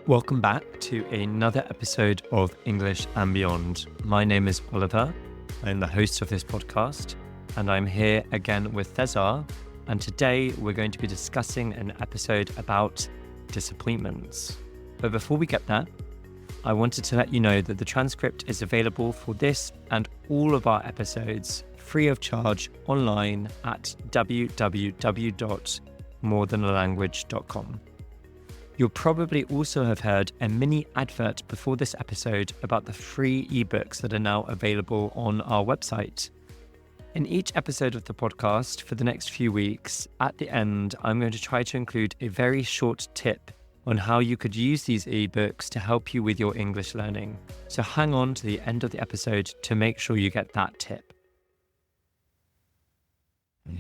Welcome back to another episode of English and Beyond. My name is Oliver. I'm the host of this podcast, and I'm here again with César. And today we're going to be discussing an episode about disappointments. But before we get there, I wanted to let you know that the transcript is available for this and all of our episodes free of charge online at www.morethanAlanguage.com. You'll probably also have heard a mini advert before this episode about the free eBooks that are now available on our website. In each episode of the podcast for the next few weeks, at the end, I'm going to try to include a very short tip on how you could use these eBooks to help you with your English learning. So hang on to the end of the episode to make sure you get that tip.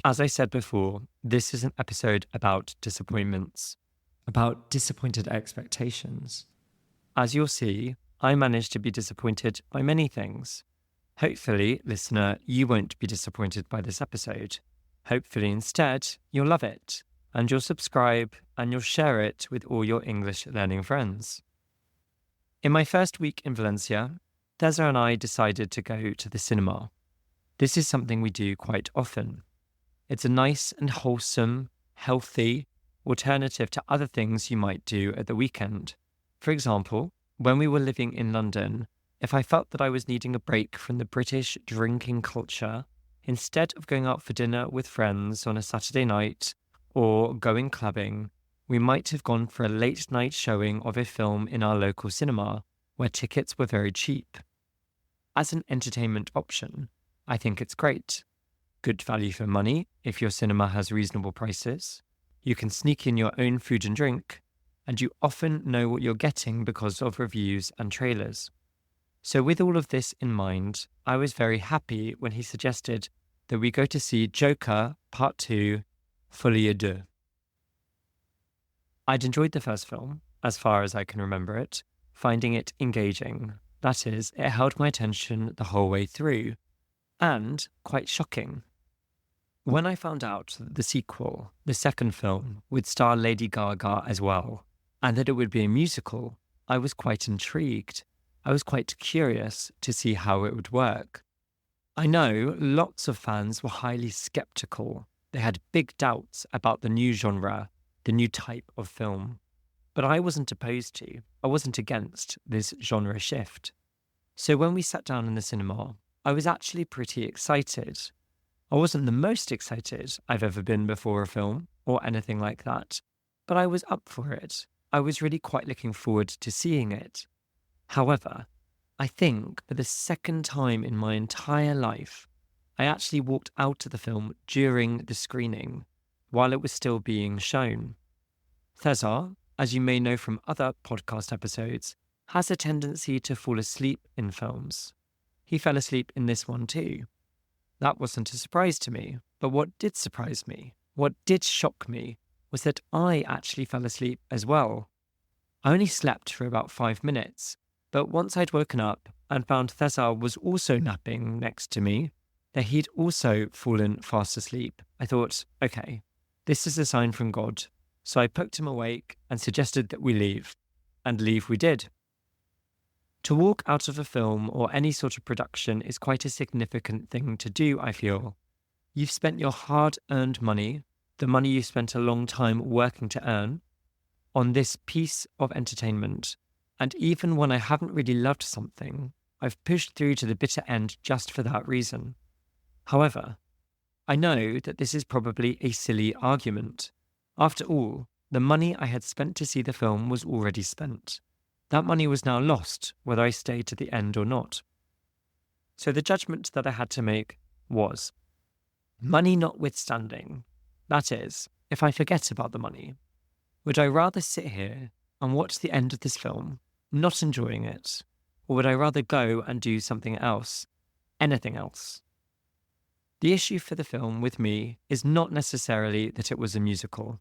As I said before, this is an episode about disappointments. About disappointed expectations. As you'll see, I managed to be disappointed by many things. Hopefully, listener, you won't be disappointed by this episode. Hopefully, instead, you'll love it, and you'll subscribe, and you'll share it with all your English learning friends. In my first week in Valencia, César and I decided to go to the cinema. This is something we do quite often. It's a nice and wholesome, healthy, alternative to other things you might do at the weekend. For example, when we were living in London, if I felt that I was needing a break from the British drinking culture, instead of going out for dinner with friends on a Saturday night or going clubbing, we might have gone for a late night showing of a film in our local cinema, where tickets were very cheap. As an entertainment option, I think it's great. Good value for money if your cinema has reasonable prices. You can sneak in your own food and drink, and you often know what you're getting because of reviews and trailers. So with all of this in mind, I was very happy when he suggested that we go to see Joker Part 2, Folie, Deux. I'd enjoyed the first film, as far as I can remember it, finding it engaging. That is, it held my attention the whole way through, and quite shocking. When I found out that the sequel, the second film, would star Lady Gaga as well, and that it would be a musical, I was quite intrigued. I was quite curious to see how it would work. I know lots of fans were highly skeptical. They had big doubts about the new genre, the new type of film. But I wasn't opposed to, I wasn't against this genre shift. So when we sat down in the cinema, I was actually pretty excited. I wasn't the most excited I've ever been before a film or anything like that, but I was up for it. I was really quite looking forward to seeing it. However, I think for the second time in my entire life, I actually walked out of the film during the screening, while it was still being shown. César, as you may know from other podcast episodes, has a tendency to fall asleep in films. He fell asleep in this one too. That wasn't a surprise to me, but what did surprise me, what did shock me, was that I actually fell asleep as well. I only slept for about 5 minutes, but once I'd woken up and found César was also napping next to me, that he'd also fallen fast asleep, I thought, okay, this is a sign from God. So I poked him awake and suggested that we leave, and leave we did. To walk out of a film or any sort of production is quite a significant thing to do, I feel. You've spent your hard-earned money, the money you spent a long time working to earn, on this piece of entertainment. And even when I haven't really loved something, I've pushed through to the bitter end just for that reason. However, I know that this is probably a silly argument. After all, the money I had spent to see the film was already spent. That money was now lost, whether I stayed to the end or not. So the judgment that I had to make was, money notwithstanding, that is, if I forget about the money, would I rather sit here and watch the end of this film, not enjoying it, or would I rather go and do something else, anything else? The issue for the film with me is not necessarily that it was a musical.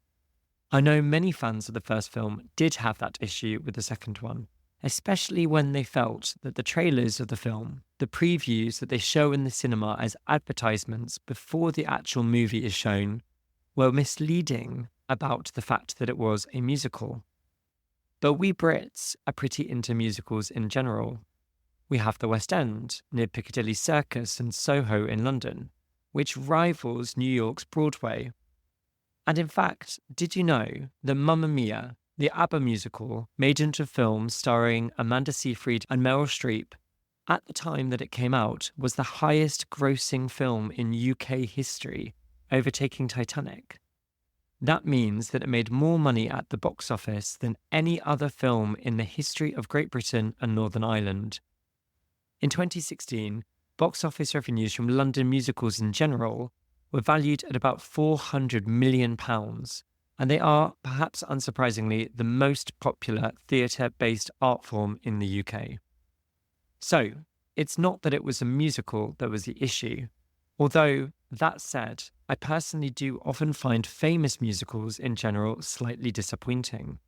I know many fans of the first film did have that issue with the second one, especially when they felt that the trailers of the film, the previews that they show in the cinema as advertisements before the actual movie is shown, were misleading about the fact that it was a musical. But we Brits are pretty into musicals in general. We have the West End, near Piccadilly Circus and Soho in London, which rivals New York's Broadway. And in fact, did you know that Mamma Mia, the ABBA musical, made into a film starring Amanda Seyfried and Meryl Streep, at the time that it came out, was the highest grossing film in UK history, overtaking Titanic? That means that it made more money at the box office than any other film in the history of Great Britain and Northern Ireland. In 2016, box office revenues from London musicals in general were valued at about £400 million, and they are, perhaps unsurprisingly, the most popular theatre-based art form in the UK. So, it's not that it was a musical that was the issue, although, that said, I personally do often find famous musicals in general slightly disappointing.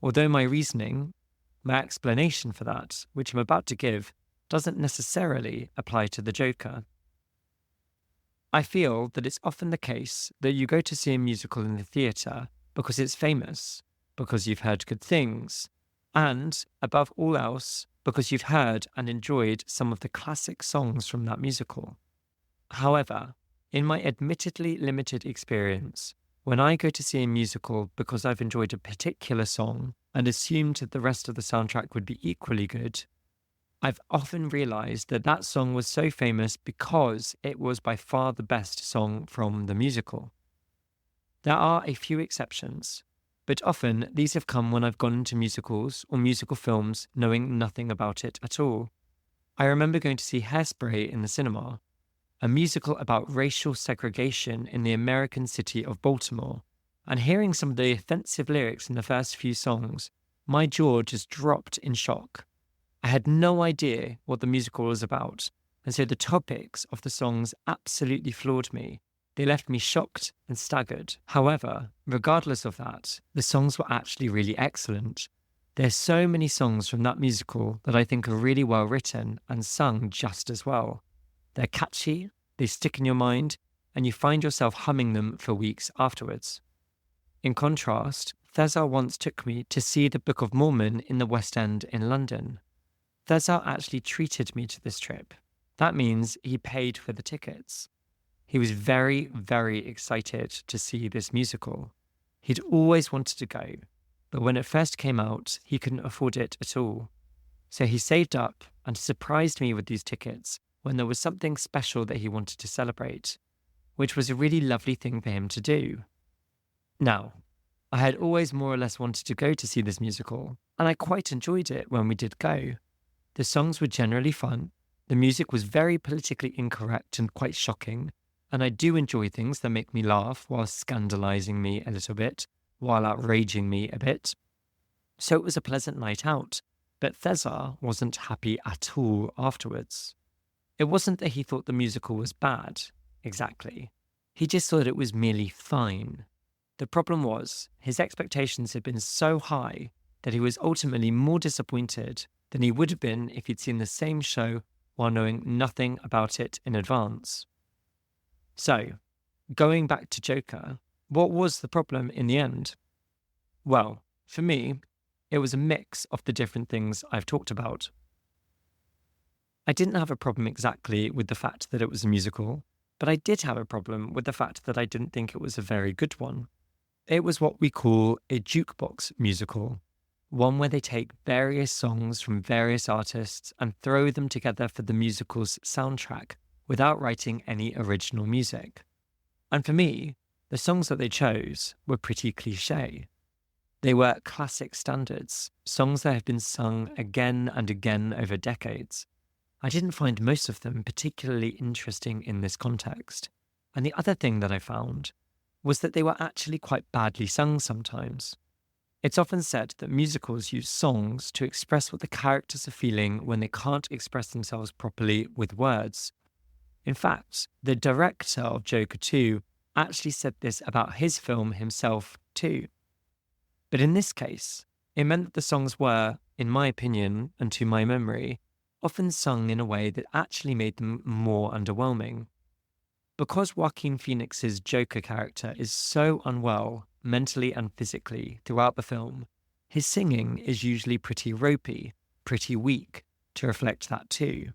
Although my reasoning, my explanation for that, which I'm about to give, doesn't necessarily apply to the Joker. I feel that it's often the case that you go to see a musical in the theatre because it's famous, because you've heard good things, and, above all else, because you've heard and enjoyed some of the classic songs from that musical. However, in my admittedly limited experience, when I go to see a musical because I've enjoyed a particular song and assumed that the rest of the soundtrack would be equally good, I've often realised that that song was so famous because it was by far the best song from the musical. There are a few exceptions, but often these have come when I've gone into musicals or musical films knowing nothing about it at all. I remember going to see Hairspray in the cinema, a musical about racial segregation in the American city of Baltimore, and hearing some of the offensive lyrics in the first few songs, my jaw just dropped in shock. I had no idea what the musical was about, and so the topics of the songs absolutely floored me. They left me shocked and staggered. However, regardless of that, the songs were actually really excellent. There's so many songs from that musical that I think are really well written and sung just as well. They're catchy, they stick in your mind, and you find yourself humming them for weeks afterwards. In contrast, César once took me to see the Book of Mormon in the West End in London. César actually treated me to this trip. That means he paid for the tickets. He was very, very excited to see this musical. He'd always wanted to go, but when it first came out, he couldn't afford it at all. So he saved up and surprised me with these tickets when there was something special that he wanted to celebrate, which was a really lovely thing for him to do. Now, I had always more or less wanted to go to see this musical, and I quite enjoyed it when we did go. The songs were generally fun, the music was very politically incorrect and quite shocking, and I do enjoy things that make me laugh while scandalising me a little bit, while outraging me a bit. So it was a pleasant night out, but César wasn't happy at all afterwards. It wasn't that he thought the musical was bad, exactly. He just thought it was merely fine. The problem was, his expectations had been so high that he was ultimately more disappointed than he would have been if he'd seen the same show while knowing nothing about it in advance. So, going back to Joker, what was the problem in the end? Well, for me, it was a mix of the different things I've talked about. I didn't have a problem exactly with the fact that it was a musical, but I did have a problem with the fact that I didn't think it was a very good one. It was what we call a jukebox musical, one where they take various songs from various artists and throw them together for the musical's soundtrack without writing any original music. And for me, the songs that they chose were pretty cliché. They were classic standards, songs that have been sung again and again over decades. I didn't find most of them particularly interesting in this context. And the other thing that I found was that they were actually quite badly sung sometimes. It's often said that musicals use songs to express what the characters are feeling when they can't express themselves properly with words. In fact, the director of Joker 2 actually said this about his film himself too. But in this case, it meant that the songs were, in my opinion and to my memory, often sung in a way that actually made them more underwhelming. Because Joaquin Phoenix's Joker character is so unwell, mentally and physically, throughout the film, his singing is usually pretty ropey, pretty weak, to reflect that too.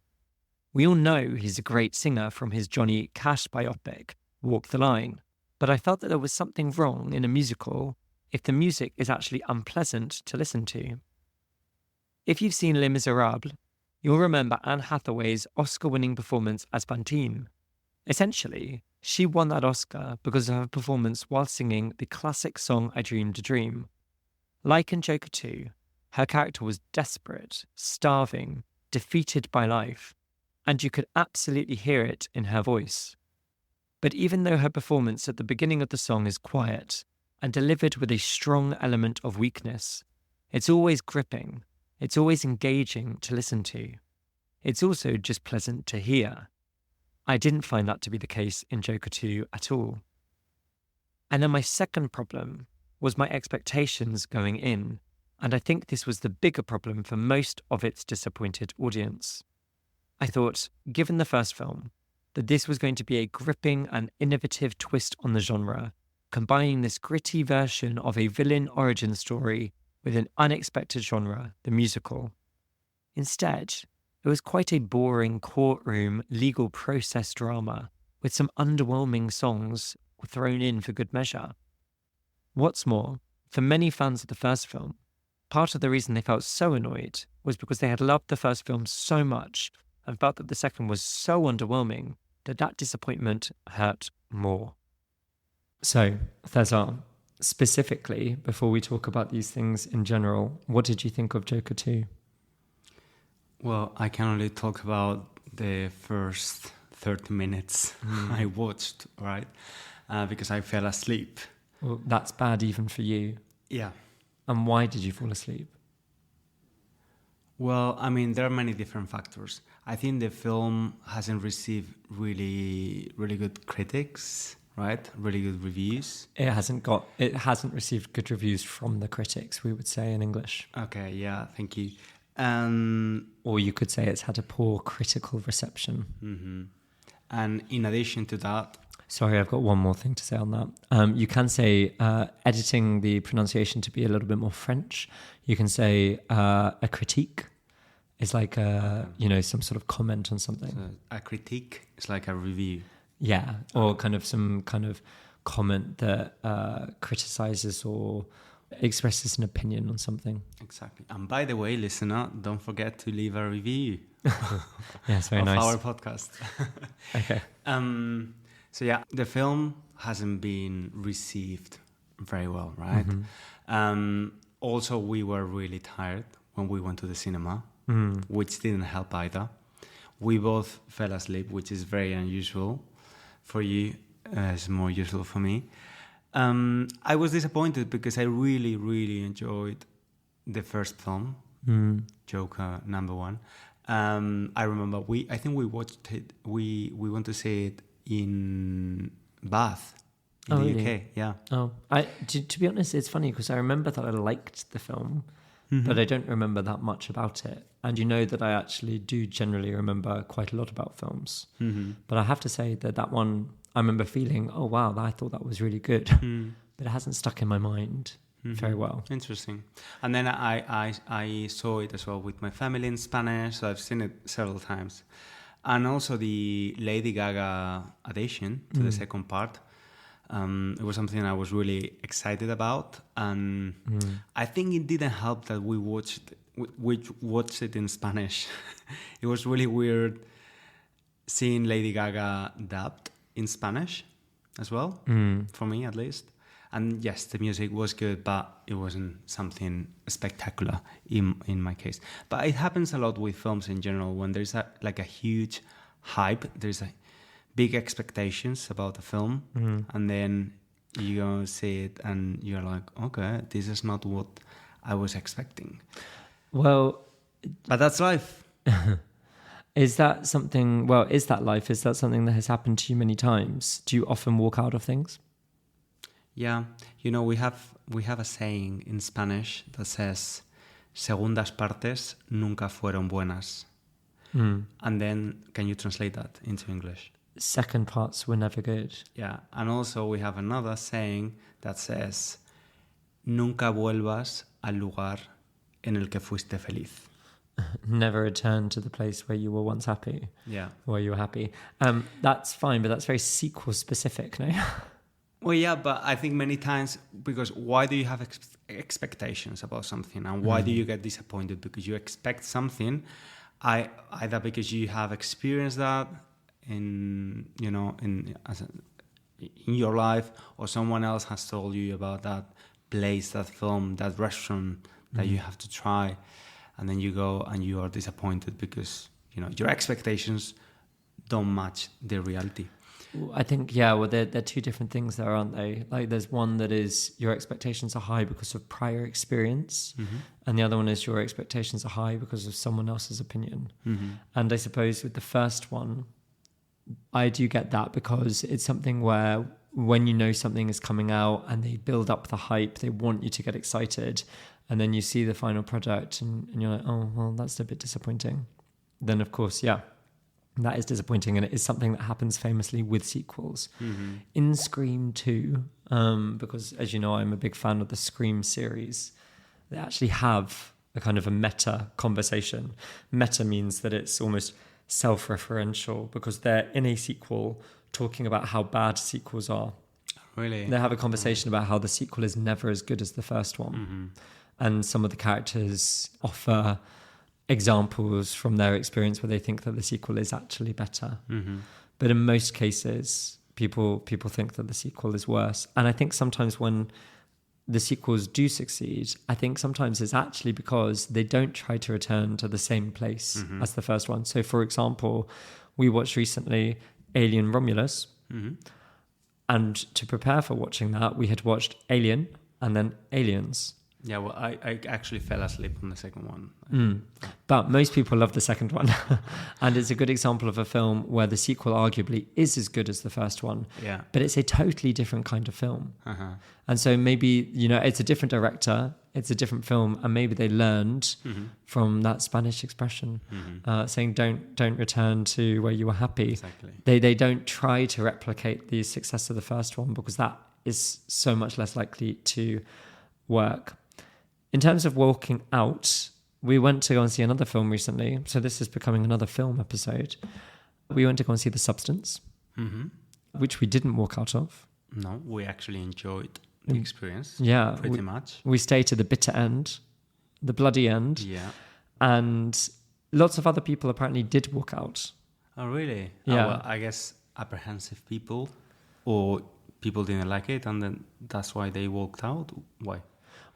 We all know he's a great singer from his Johnny Cash biopic, Walk the Line, but I felt that there was something wrong in a musical if the music is actually unpleasant to listen to. If you've seen Les Miserables, you'll remember Anne Hathaway's Oscar-winning performance as Fantine. Essentially, she won that Oscar because of her performance while singing the classic song I Dreamed a Dream. Like in Joker 2, her character was desperate, starving, defeated by life, and you could absolutely hear it in her voice. But even though her performance at the beginning of the song is quiet and delivered with a strong element of weakness, it's always gripping, it's always engaging to listen to. It's also just pleasant to hear. I didn't find that to be the case in Joker 2 at all. And then my second problem was my expectations going in, and I think this was the bigger problem for most of its disappointed audience. I thought, given the first film, that this was going to be a gripping and innovative twist on the genre, combining this gritty version of a villain origin story with an unexpected genre, the musical. Instead, it was quite a boring courtroom legal process drama with some underwhelming songs thrown in for good measure. What's more, for many fans of the first film, part of the reason they felt so annoyed was because they had loved the first film so much and felt that the second was so underwhelming that disappointment hurt more. So, César, specifically, before we talk about these things in general, what did you think of Joker 2? Well, I can only talk about the first 30 minutes I watched, right? Because I fell asleep. Well, that's bad even for you. Yeah. And why did you fall asleep? Well, I mean, there are many different factors. I think the film hasn't received really, really good critics, right? Really good reviews. It hasn't received good reviews from the critics, we would say in English. Okay, yeah, thank you. Or you could say it's had a poor critical reception. Mm-hmm. And in addition to that... Sorry, I've got one more thing to say on that. You can say, editing the pronunciation to be a little bit more French, you can say a critique is like some sort of comment on something. So a critique is like a review. Yeah, or kind of some kind of comment that criticizes or expresses an opinion on something. Exactly. And by the way, listener, don't forget to leave a review. Yes, very of nice. our podcast. Okay. So yeah, the film hasn't been received very well, right? Mm-hmm. Also, we were really tired when we went to the cinema, which didn't help either. We both fell asleep, which is very unusual for you. It's more usual for me. I was disappointed because I really, really enjoyed the first film, Joker #1. I remember I think we watched it. We went to see it in Bath, in the really? UK. Yeah. Oh, to be honest, it's funny because I remember that I liked the film, but I don't remember that much about it. And you know that I actually do generally remember quite a lot about films. But I have to say that one, I remember feeling, oh wow, I thought that was really good, but it hasn't stuck in my mind very well. Interesting. And then I saw it as well with my family in Spanish, so I've seen it several times. And also the Lady Gaga addition to the second part. It was something I was really excited about. And I think it didn't help that we watched it in Spanish. It was really weird seeing Lady Gaga dubbed in Spanish as well, for me at least. And yes, the music was good, but it wasn't something spectacular in my case. But it happens a lot with films in general. When there's a huge hype, there's big expectations about the film, and then you go see it and you're like, okay, this is not what I was expecting. Well, but that's life. Is that something? Well, is that life? Is that something that has happened to you many times? Do you often walk out of things? Yeah, we have a saying in Spanish that says, "Segundas partes nunca fueron buenas." And then, can you translate that into English? Second parts were never good. Yeah, and also we have another saying that says, "Nunca vuelvas al lugar en el que fuiste feliz. Never return to the place where you were once happy. Yeah. Where you were happy. That's fine, but that's very sequel specific, no? Well, yeah, but I think many times, because why do you have expectations about something, and why do you get disappointed? Because you expect something, either because you have experienced that in your life, or someone else has told you about that place, that film, that restaurant that you have to try, and then you go and you are disappointed because your expectations don't match the reality. I think, they're two different things there, aren't they? Like, there's one that is your expectations are high because of prior experience, and the other one is your expectations are high because of someone else's opinion. And I suppose with the first one, I do get that because it's something where when you know something is coming out and they build up the hype, they want you to get excited, and then you see the final product and you're like, oh, well, that's a bit disappointing. Then, of course, that is disappointing, and it is something that happens famously with sequels. In Scream 2, because as you know, I'm a big fan of the Scream series, they actually have a kind of a meta conversation. Meta means that it's almost self-referential because they're in a sequel talking about how bad sequels are. Really? They have a conversation about how the sequel is never as good as the first one. And some of the characters offer examples from their experience where they think that the sequel is actually better. But in most cases, people think that the sequel is worse. And I think sometimes when the sequels do succeed, I think sometimes it's actually because they don't try to return to the same place as the first one. So, for example, we watched recently Alien Romulus. And to prepare for watching that, we had watched Alien and then Aliens. Yeah, well, I actually fell asleep on the second one. But most people love the second one. And it's a good example of a film where the sequel arguably is as good as the first one. Yeah. But it's a totally different kind of film. And so maybe, it's a different director, it's a different film, and maybe they learned from that Spanish expression saying don't return to where you were happy. Exactly. They don't try to replicate the success of the first one because that is so much less likely to work. In terms of walking out, we went to go and see another film recently. So this is becoming another film episode. We went to go and see The Substance, which we didn't walk out of. No, we actually enjoyed the experience. Yeah. Pretty much. We stayed to the bitter end, the bloody end. Yeah. And lots of other people apparently did walk out. Oh, really? Yeah. Well, I guess apprehensive people or people didn't like it and then that's why they walked out. Why?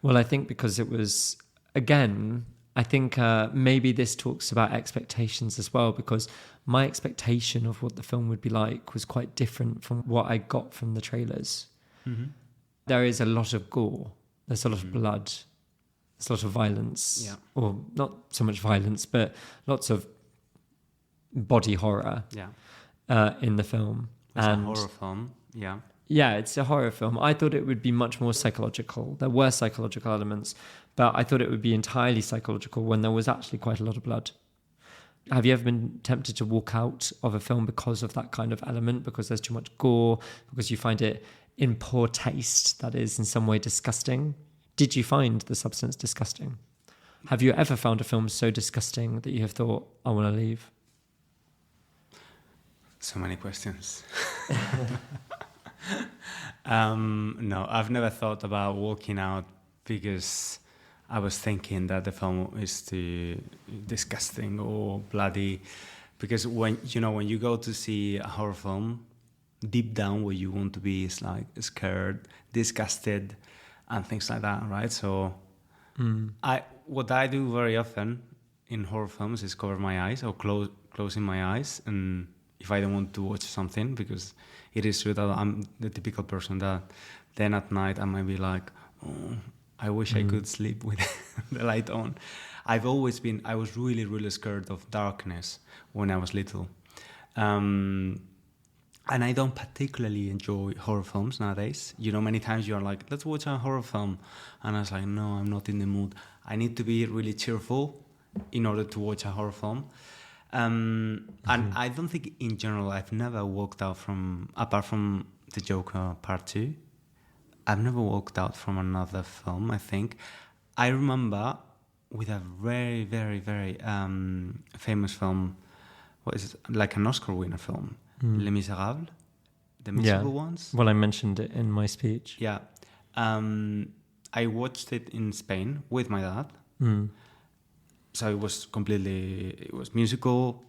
Well, I think because it was, again, I think maybe this talks about expectations as well, because my expectation of what the film would be like was quite different from what I got from the trailers. There is a lot of gore. There's a lot of blood. There's a lot of violence. Yeah. Or not so much violence, but lots of body horror in the film. It's a horror film, yeah. Yeah, it's a horror film. I thought it would be much more psychological. There were psychological elements, but I thought it would be entirely psychological when there was actually quite a lot of blood. Have you ever been tempted to walk out of a film because of that kind of element, because there's too much gore, because you find it in poor taste, that is in some way disgusting? Did you find The Substance disgusting? Have you ever found a film so disgusting that you have thought, I want to leave? So many questions. No, I've never thought about walking out because I was thinking that the film is too disgusting or bloody. Because when you go to see a horror film, deep down what you want to be is like scared, disgusted, and things like that, right? So what I do very often in horror films is cover my eyes or closing my eyes, and if I don't want to watch something, because it is true that I'm the typical person that then at night I might be like, oh, I wish I could sleep with the light on. I was really, really scared of darkness when I was little. And I don't particularly enjoy horror films nowadays. Many times you're like, let's watch a horror film. And I was like, no, I'm not in the mood. I need to be really cheerful in order to watch a horror film. And I don't think in general I've never walked out apart from The Joker Part 2, I've never walked out from another film, I think. I remember with a very, very, very famous film. What is it? Like an Oscar winner film, Les Miserables, the musical ones. Well, I mentioned it in my speech. Yeah. I watched it in Spain with my dad. So it was musical.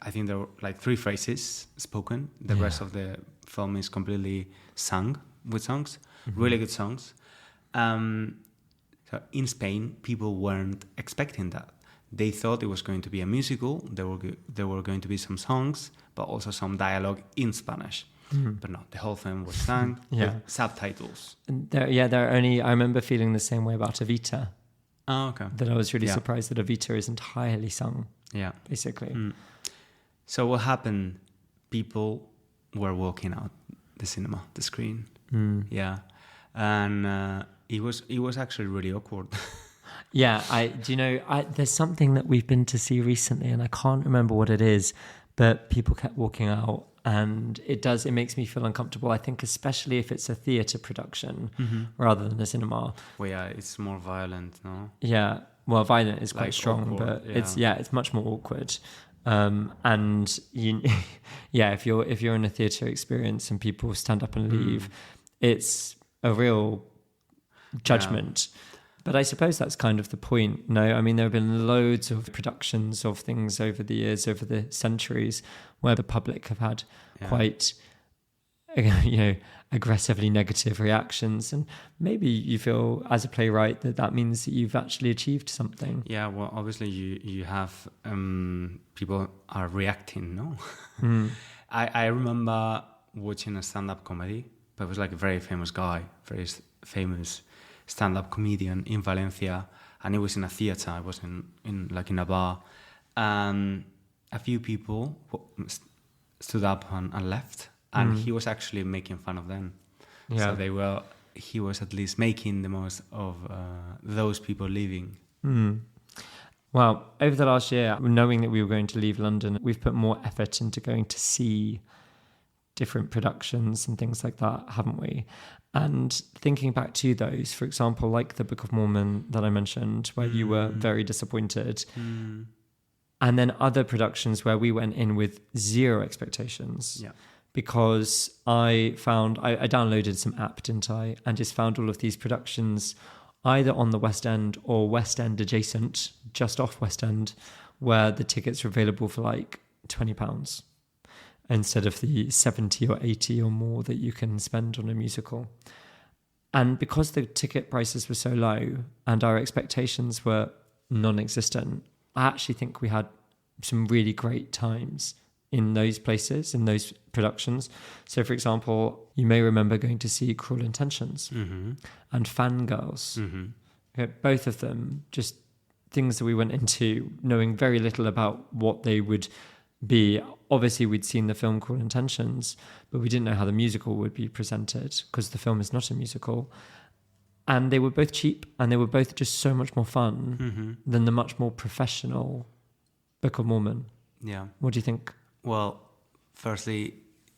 I think there were like 3 phrases spoken. The rest of the film is completely sung with songs, really good songs. So in Spain, people weren't expecting that. They thought it was going to be a musical. There were going to be some songs, but also some dialogue in Spanish. But no, the whole film was sung with subtitles. And I remember feeling the same way about Evita. Oh, okay. That I was really surprised that Evita is entirely sung. Yeah. Basically. So what happened? People were walking out the cinema, the screen. Yeah. And it was actually really awkward. Yeah, there's something that we've been to see recently, and I can't remember what it is, but people kept walking out, and it makes me feel uncomfortable. I think especially if it's a theatre production rather than a cinema. Well, yeah, it's more violent, no? Yeah, well, violent is quite strong, awkward, but it's much more awkward. And if you're in a theatre experience and people stand up and leave, it's a real judgment. But I suppose that's kind of the point. No, I mean, there have been loads of productions of things over the years, over the centuries, where the public have had quite, aggressively negative reactions. And maybe you feel as a playwright that means that you've actually achieved something. Yeah, well, obviously you have people are reacting, no? I remember watching a stand-up comedy, but it was like a very famous guy, very famous stand-up comedian in Valencia, and it was in a theater. It was in a bar. A few people stood up and left, and he was actually making fun of them. Yeah. So he was at least making the most of those people leaving. Well, over the last year, knowing that we were going to leave London, we've put more effort into going to see different productions and things like that, haven't we? And thinking back to those, for example, like the Book of Mormon that I mentioned, where you were very disappointed, and then other productions where we went in with zero expectations, because I downloaded some app, didn't I, and just found all of these productions either on the West End or West End adjacent, just off West End, where the tickets were available for like £20. Instead of the 70 or 80 or more that you can spend on a musical. And because the ticket prices were so low and our expectations were non-existent, I actually think we had some really great times in those places, in those productions. So, for example, you may remember going to see Cruel Intentions and Fangirls. Okay, both of them, just things that we went into knowing very little about what they would be. Obviously, we'd seen the film Cruel Intentions, but we didn't know how the musical would be presented because the film is not a musical. And they were both cheap, and they were both just so much more fun than the much more professional Book of Mormon. Yeah. What do you think? Well, firstly,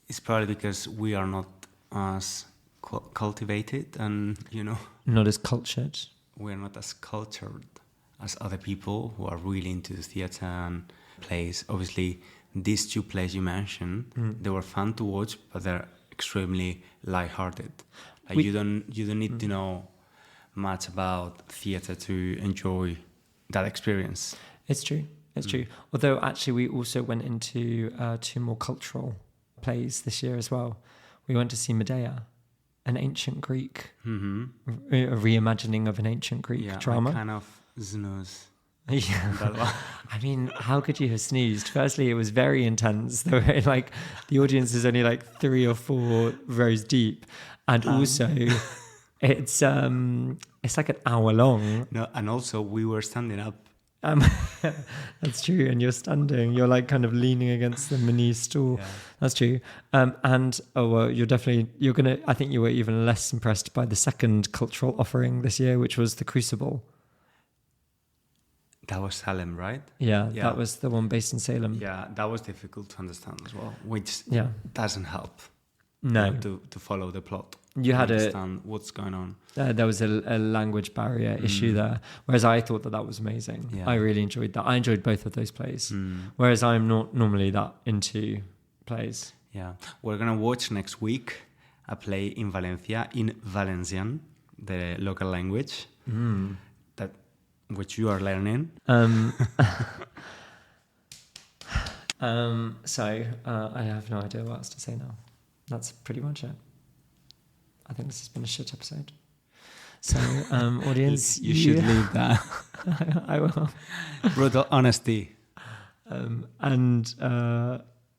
it's probably because we are not as cultivated and, Not as cultured. We're not as cultured as other people who are really into the theatre and plays. Obviously, these 2 plays you mentioned, they were fun to watch, but they're extremely lighthearted. Like you don't need to know much about theatre to enjoy that experience. It's true. Although actually we also went into 2 more cultural plays this year as well. We went to see Medea, an ancient Greek, a reimagining of an ancient Greek drama. I kind of snooze. Yeah. I mean, how could you have snoozed? Firstly, it was very intense. There were like the audience is only like 3 or 4 rows deep, and also it's like an hour long. No, and also we were standing up. That's true, and you're standing. You're like kind of leaning against the mini stool. Yeah. That's true. And you're gonna. I think you were even less impressed by the second cultural offering this year, which was The Crucible. That was Salem, right? Yeah, that was the one based in Salem. Yeah, that was difficult to understand as well, which doesn't help. No. To follow the plot. You had understand what's going on. There was a language barrier issue there, whereas I thought that was amazing. Yeah. I really enjoyed that. I enjoyed both of those plays, whereas I'm not normally that into plays. Yeah, we're gonna watch next week a play in Valencia in Valencian, the local language, which you are learning. So I have no idea what else to say now. That's pretty much it. I think this has been a shit episode. So, audience, you should leave that. I will. Brutal honesty.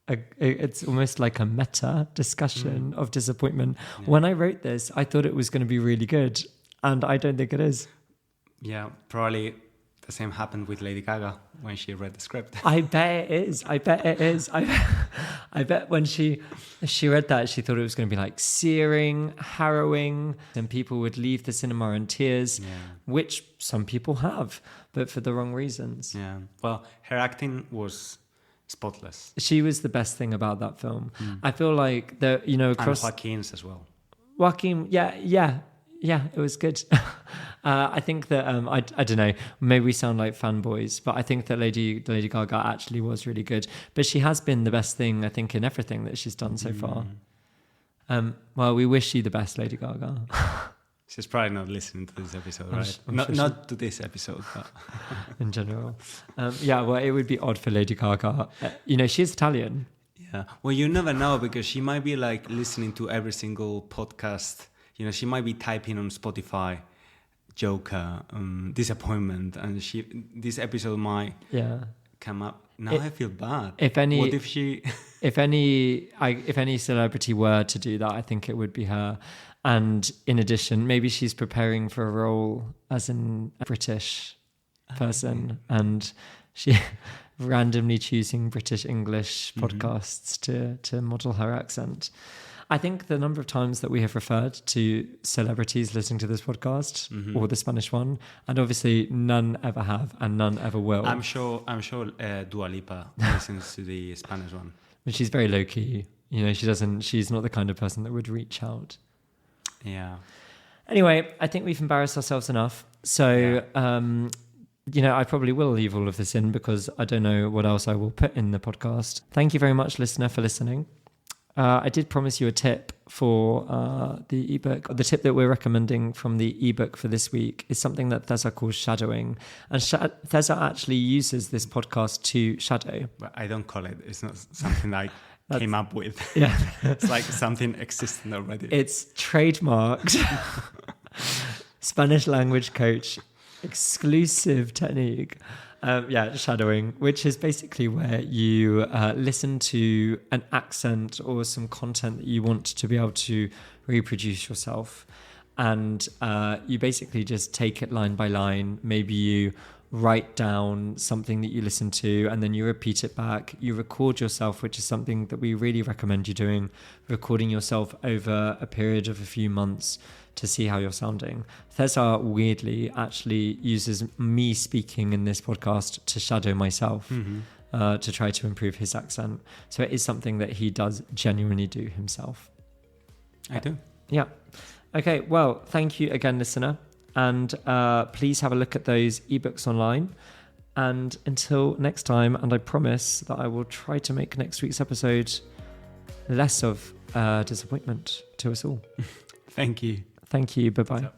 It's almost like a meta discussion of disappointment. Yeah. When I wrote this, I thought it was going to be really good, and I don't think it is. Yeah, probably the same happened with Lady Gaga when she read the script. I bet it is. I bet when she read that, she thought it was going to be like searing, harrowing, and people would leave the cinema in tears, which some people have, but for the wrong reasons. Yeah. Well, her acting was spotless. She was the best thing about that film. I feel like across and Joaquin's as well. Joaquin, yeah, it was good. I think that I don't know, maybe we sound like fanboys, but I think that Lady Gaga actually was really good. But she has been the best thing, I think, in everything that she's done so far. Well, we wish you the best, Lady Gaga. She's probably not listening to this episode, right? Not to this episode, but in general. Well, it would be odd for Lady Gaga. She's Italian. Yeah. Well, you never know, because she might be like listening to every single podcast. She might be typing on Spotify, Joker, disappointment, and this episode might come up. Now I feel bad. What if she? if any celebrity were to do that, I think it would be her. And in addition, maybe she's preparing for a role as a British person, and she randomly choosing British English podcasts to model her accent. I think the number of times that we have referred to celebrities listening to this podcast or the Spanish one, and obviously none ever have and none ever will. I'm sure Dua Lipa listens to the Spanish one. But she's very low key. She's not the kind of person that would reach out. Yeah. Anyway, I think we've embarrassed ourselves enough. So, I probably will leave all of this in because I don't know what else I will put in the podcast. Thank you very much, listener, for listening. I did promise you a tip for the ebook. The tip that we're recommending from the ebook for this week is something that César calls shadowing. And César actually uses this podcast to shadow. But I don't call it. It's not something I came up with. Yeah. It's like something existing already. It's trademarked Spanish language coach exclusive technique. Shadowing, which is basically where you listen to an accent or some content that you want to be able to reproduce yourself. And you basically just take it line by line. Maybe you write down something that you listen to and then you repeat it back. You record yourself, which is something that we really recommend you doing, recording yourself over a period of a few months to see how you're sounding. César weirdly actually uses me speaking in this podcast to shadow myself, to try to improve his accent. So it is something that he does genuinely do himself. I do. Yeah. Okay, well, thank you again, listener. And please have a look at those ebooks online. And until next time, and I promise that I will try to make next week's episode less of disappointment to us all. Thank you. Thank you. Bye-bye.